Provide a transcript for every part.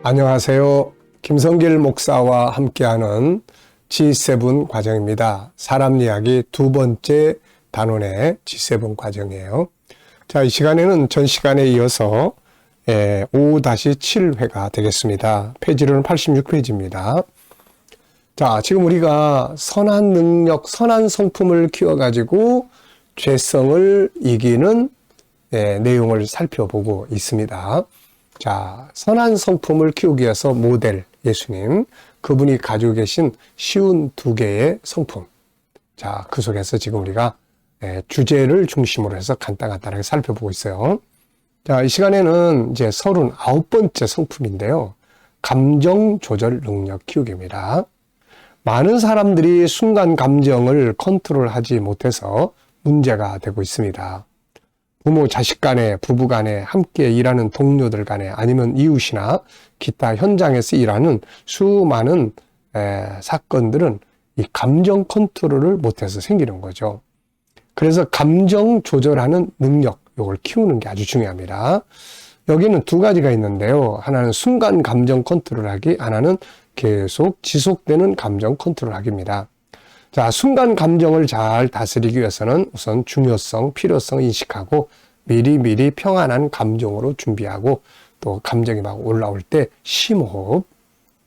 안녕하세요. 김성길 목사와 함께하는 G7 과정입니다. 사람 이야기 두 번째 단원의 G7 과정이에요. 자, 이 시간에는 전 시간에 이어서 5-7회가 되겠습니다. 페이지로는 86페이지입니다. 자, 지금 우리가 선한 능력, 선한 성품을 키워가지고 죄성을 이기는 내용을 살펴보고 있습니다. 자, 선한 성품을 키우기 위해서 모델 예수님, 그분이 가지고 계신 쉬운 두 개의 성품. 자, 그 속에서 지금 우리가 주제를 중심으로 해서 간단하게 살펴보고 있어요. 자, 이 시간에는 이제 39번째 성품인데요. 감정 조절 능력 키우기입니다. 많은 사람들이 순간 감정을 컨트롤하지 못해서 문제가 되고 있습니다. 부모, 자식 간에, 부부 간에, 함께 일하는 동료들 간에, 아니면 이웃이나 기타 현장에서 일하는 수많은 사건들은 이 감정 컨트롤을 못해서 생기는 거죠. 그래서 감정 조절하는 능력, 이걸 키우는 게 아주 중요합니다. 여기는 두 가지가 있는데요. 하나는 순간 감정 컨트롤하기, 하나는 계속 지속되는 감정 컨트롤하기입니다. 자, 순간 감정을 잘 다스리기 위해서는 우선 중요성, 필요성을 인식하고 미리 평안한 감정으로 준비하고 또 감정이 막 올라올 때 심호흡,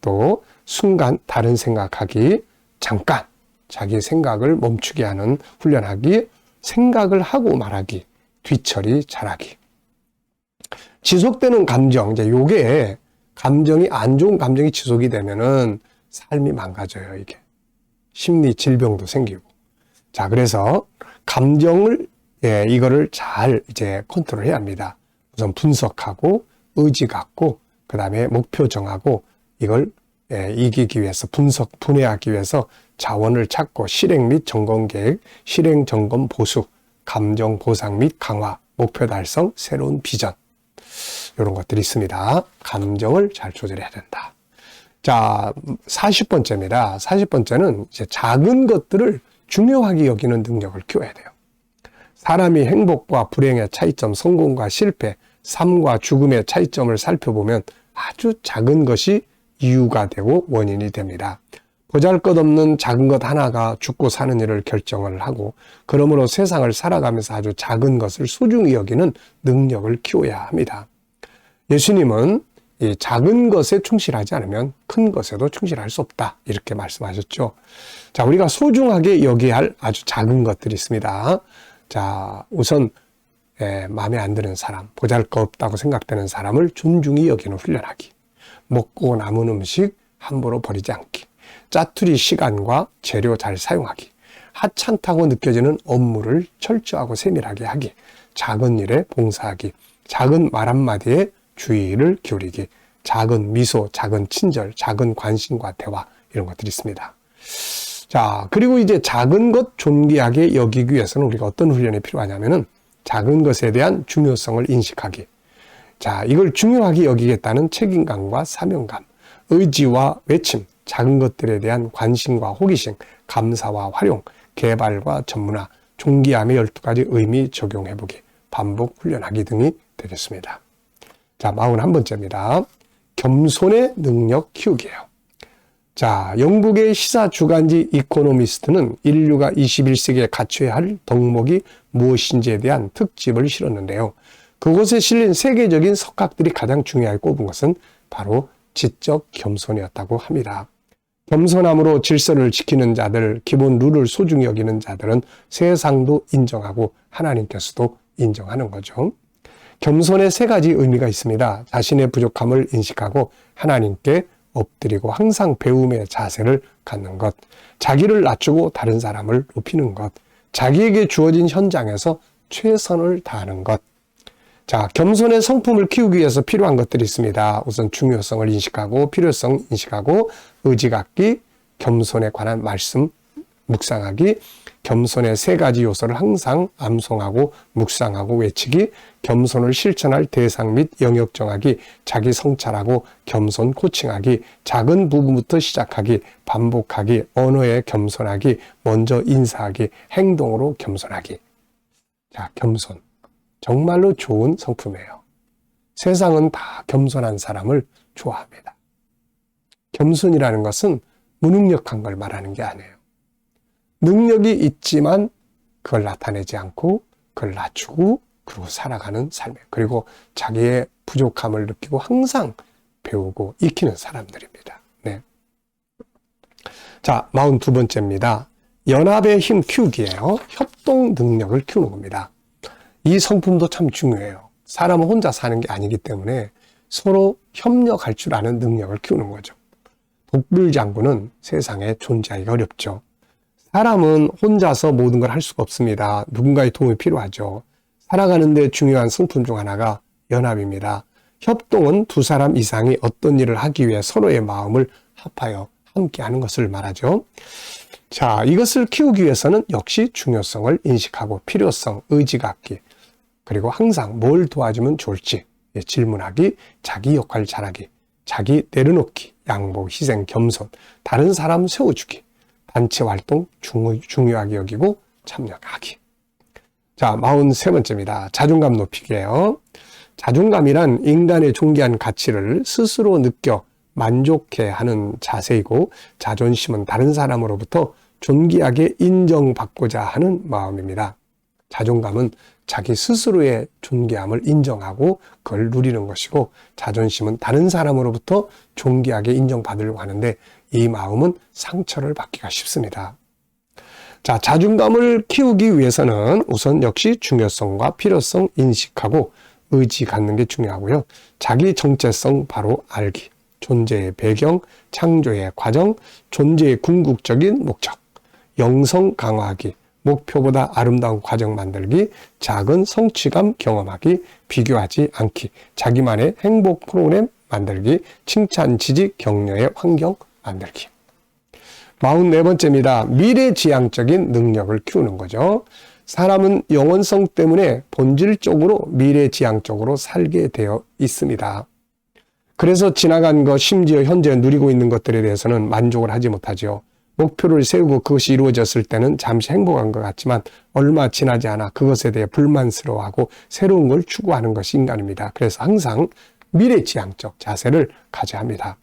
또 순간 다른 생각하기, 잠깐 자기 생각을 멈추게 하는 훈련하기, 생각을 하고 말하기, 뒤처리 잘하기. 지속되는 감정, 이제 요게 감정이 안 좋은 감정이 지속이 되면은 삶이 망가져요, 이게. 심리 질병도 생기고. 자, 그래서 감정을, 이거를 잘 이제 컨트롤 해야 합니다. 우선 분석하고, 의지 갖고, 그 다음에 목표 정하고, 이걸 이기기 위해서, 분해하기 위해서 자원을 찾고, 실행 및 점검 계획, 실행 점검 보수, 감정 보상 및 강화, 목표 달성, 새로운 비전. 이런 것들이 있습니다. 감정을 잘 조절해야 된다. 자, 40번째입니다. 40번째는 이제 작은 것들을 중요하게 여기는 능력을 키워야 돼요. 사람이 행복과 불행의 차이점, 성공과 실패, 삶과 죽음의 차이점을 살펴보면 아주 작은 것이 이유가 되고 원인이 됩니다. 보잘것없는 작은 것 하나가 죽고 사는 일을 결정을 하고, 그러므로 세상을 살아가면서 아주 작은 것을 소중히 여기는 능력을 키워야 합니다. 예수님은 이 작은 것에 충실하지 않으면 큰 것에도 충실할 수 없다, 이렇게 말씀하셨죠. 자, 우리가 소중하게 여기야 할 아주 작은 것들이 있습니다. 자, 우선 마음에 안 드는 사람, 보잘것없다고 생각되는 사람을 존중히 여기는 훈련하기, 먹고 남은 음식 함부로 버리지 않기, 짜투리 시간과 재료 잘 사용하기, 하찮다고 느껴지는 업무를 철저하고 세밀하게 하기, 작은 일에 봉사하기, 작은 말 한마디에 주의를 기울이기, 작은 미소, 작은 친절, 작은 관심과 대화, 이런 것들이 있습니다. 자, 그리고 이제 작은 것 존귀하게 여기기 위해서는 우리가 어떤 훈련이 필요하냐면은 작은 것에 대한 중요성을 인식하기. 자, 이걸 중요하게 여기겠다는 책임감과 사명감, 의지와 외침, 작은 것들에 대한 관심과 호기심, 감사와 활용, 개발과 전문화, 존귀함의 12가지 의미 적용해보기, 반복 훈련하기 등이 되겠습니다. 자, 41번째입니다. 겸손의 능력 키우기예요. 자, 영국의 시사 주간지 이코노미스트는 인류가 21세기에 갖춰야 할 덕목이 무엇인지에 대한 특집을 실었는데요. 그곳에 실린 세계적인 석학들이 가장 중요하게 꼽은 것은 바로 지적 겸손이었다고 합니다. 겸손함으로 질서를 지키는 자들, 기본 룰을 소중히 여기는 자들은 세상도 인정하고 하나님께서도 인정하는 거죠. 겸손의 세 가지 의미가 있습니다. 자신의 부족함을 인식하고 하나님께 엎드리고 항상 배움의 자세를 갖는 것, 자기를 낮추고 다른 사람을 높이는 것, 자기에게 주어진 현장에서 최선을 다하는 것. 자, 겸손의 성품을 키우기 위해서 필요한 것들이 있습니다. 우선 중요성을 인식하고, 필요성 인식하고, 의지 갖기, 겸손에 관한 말씀 묵상하기, 겸손의 세 가지 요소를 항상 암송하고 묵상하고 외치기, 겸손을 실천할 대상 및 영역 정하기, 자기 성찰하고 겸손 코칭하기, 작은 부분부터 시작하기, 반복하기, 언어에 겸손하기, 먼저 인사하기, 행동으로 겸손하기. 자, 겸손. 정말로 좋은 성품이에요. 세상은 다 겸손한 사람을 좋아합니다. 겸손이라는 것은 무능력한 걸 말하는 게 아니에요. 능력이 있지만 그걸 나타내지 않고 그걸 낮추고 그리고 살아가는 삶이에요. 그리고 자기의 부족함을 느끼고 항상 배우고 익히는 사람들입니다. 네. 자, 42번째입니다. 연합의 힘 키우기예요. 협동 능력을 키우는 겁니다. 이 성품도 참 중요해요. 사람은 혼자 사는 게 아니기 때문에 서로 협력할 줄 아는 능력을 키우는 거죠. 독불장군은 세상에 존재하기가 어렵죠. 사람은 혼자서 모든 걸 할 수가 없습니다. 누군가의 도움이 필요하죠. 살아가는 데 중요한 성품 중 하나가 연합입니다. 협동은 두 사람 이상이 어떤 일을 하기 위해 서로의 마음을 합하여 함께 하는 것을 말하죠. 자, 이것을 키우기 위해서는 역시 중요성을 인식하고 필요성, 의지 갖기, 그리고 항상 뭘 도와주면 좋을지 질문하기, 자기 역할 잘하기, 자기 내려놓기, 양보, 희생, 겸손, 다른 사람 세워주기, 단체 활동 중요하게 여기고 참여하기. 자, 43번째입니다. 자존감 높이기예요. 자존감이란 인간의 존귀한 가치를 스스로 느껴 만족해하는 자세이고, 자존심은 다른 사람으로부터 존귀하게 인정받고자 하는 마음입니다. 자존감은 자기 스스로의 존귀함을 인정하고 그걸 누리는 것이고, 자존심은 다른 사람으로부터 존귀하게 인정받으려고 하는데 이 마음은 상처를 받기가 쉽습니다. 자, 자존감을 키우기 위해서는 우선 역시 중요성과 필요성 인식하고 의지 갖는 게 중요하고요. 자기 정체성 바로 알기, 존재의 배경, 창조의 과정, 존재의 궁극적인 목적, 영성 강화하기, 목표보다 아름다운 과정 만들기, 작은 성취감 경험하기, 비교하지 않기, 자기만의 행복 프로그램 만들기, 칭찬, 지지, 격려의 환경 만들기. 44번째입니다. 미래지향적인 능력을 키우는 거죠. 사람은 영원성 때문에 본질적으로 미래지향적으로 살게 되어 있습니다. 그래서 지나간 것, 심지어 현재 누리고 있는 것들에 대해서는 만족을 하지 못하죠. 목표를 세우고 그것이 이루어졌을 때는 잠시 행복한 것 같지만 얼마 지나지 않아 그것에 대해 불만스러워하고 새로운 걸 추구하는 것이 인간입니다. 그래서 항상 미래지향적 자세를 가져야 합니다.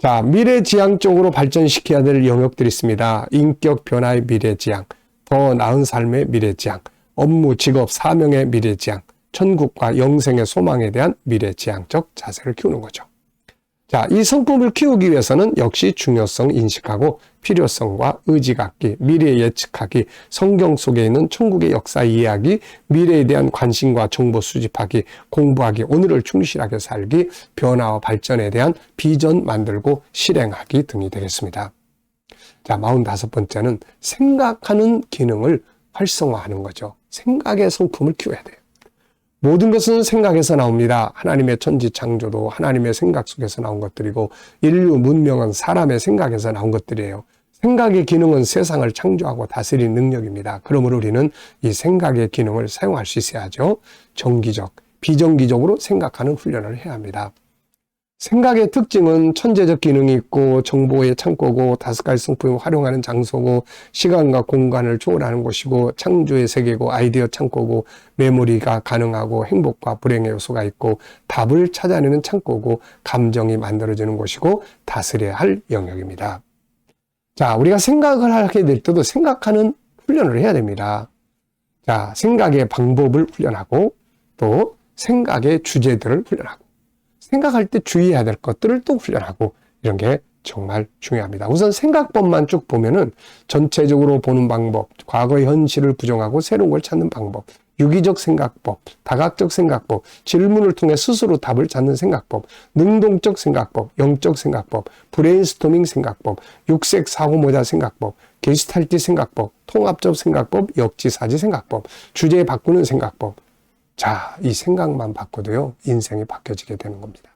자, 미래지향적으로 발전시켜야 될 영역들이 있습니다. 인격 변화의 미래지향, 더 나은 삶의 미래지향, 업무, 직업, 사명의 미래지향, 천국과 영생의 소망에 대한 미래지향적 자세를 키우는 거죠. 자, 이 성품을 키우기 위해서는 역시 중요성 인식하고 필요성과 의지 갖기, 미래 예측하기, 성경 속에 있는 천국의 역사 이해하기, 미래에 대한 관심과 정보 수집하기, 공부하기, 오늘을 충실하게 살기, 변화와 발전에 대한 비전 만들고 실행하기 등이 되겠습니다. 자, 45번째는 생각하는 기능을 활성화하는 거죠. 생각의 성품을 키워야 돼요. 모든 것은 생각에서 나옵니다. 하나님의 천지 창조도 하나님의 생각 속에서 나온 것들이고, 인류 문명은 사람의 생각에서 나온 것들이에요. 생각의 기능은 세상을 창조하고 다스리는 능력입니다. 그러므로 우리는 이 생각의 기능을 사용할 수 있어야죠. 정기적, 비정기적으로 생각하는 훈련을 해야 합니다. 생각의 특징은 천재적 기능이 있고 정보의 창고고 5가지 성품을 활용하는 장소고 시간과 공간을 초월하는 곳이고 창조의 세계고 아이디어 창고고 메모리가 가능하고 행복과 불행의 요소가 있고 답을 찾아내는 창고고 감정이 만들어지는 곳이고 다스려야 할 영역입니다. 자, 우리가 생각을 하게 될 때도 생각하는 훈련을 해야 됩니다. 자, 생각의 방법을 훈련하고 또 생각의 주제들을 훈련하고 생각할 때 주의해야 될 것들을 또 훈련하고 이런 게 정말 중요합니다. 우선 생각법만 쭉 보면은 전체적으로 보는 방법, 과거의 현실을 부정하고 새로운 걸 찾는 방법, 유기적 생각법, 다각적 생각법, 질문을 통해 스스로 답을 찾는 생각법, 능동적 생각법, 영적 생각법, 브레인스토밍 생각법, 육색 사고모자 생각법, 게슈탈트 생각법, 통합적 생각법, 역지사지 생각법, 주제 바꾸는 생각법. 자, 이 생각만 바꿔도요, 인생이 바뀌어지게 되는 겁니다.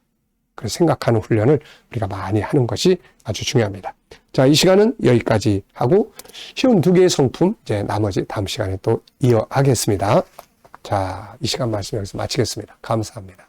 그래서 생각하는 훈련을 우리가 많이 하는 것이 아주 중요합니다. 자, 이 시간은 여기까지 하고, 쉬운 2개의 성품, 이제 나머지 다음 시간에 또 이어가겠습니다. 자, 이 시간 말씀 여기서 마치겠습니다. 감사합니다.